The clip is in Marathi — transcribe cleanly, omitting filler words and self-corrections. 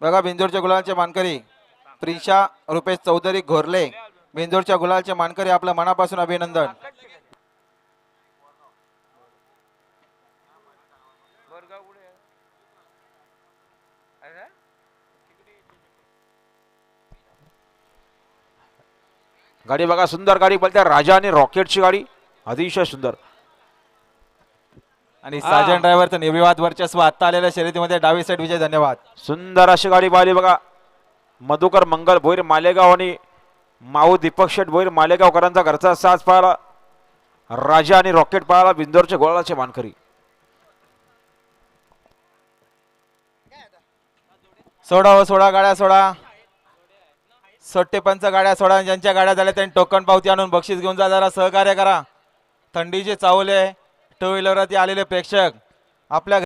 बघा बिंजोरच्या गुलालचे मानकरी प्रिशा रुपेश चौधरी घोरले, बिंजोरच्या गुलालचे मानकरी, आपलं मनापासून अभिनंदन. गाडी बघा, सुंदर गाडी बोलते, राजा आणि रॉकेटची गाडी अतिशय सुंदर. आणि साजन ड्रायव्हरचं निर्विवाद वर्चस्व आता आलेल्या शर्यतीमध्ये डावी साईड विजय. धन्यवाद. सुंदर अशी गाडी पाहिली बघा. मधुकर मंगल भोईर मालेगाव आणि माऊ दीपक शेठ भोईर मालेगावकरांचा घरचा साज पाहिला. राजा आणि रॉकेट पाहिला, बिंदोरचे गोळाचे मानकरी. सोडा हो सोडा, गाड्या सोडा, सोट्टेपंच गाड्या सोडा. ज्यांच्या गाड्या झाल्या त्यांनी टोकन पावती आणून बक्षीस घेऊन जा. जरा सहकार्य करा. थंडीचे चावले टू व्हीलरवरती आलेले प्रेक्षक आपल्या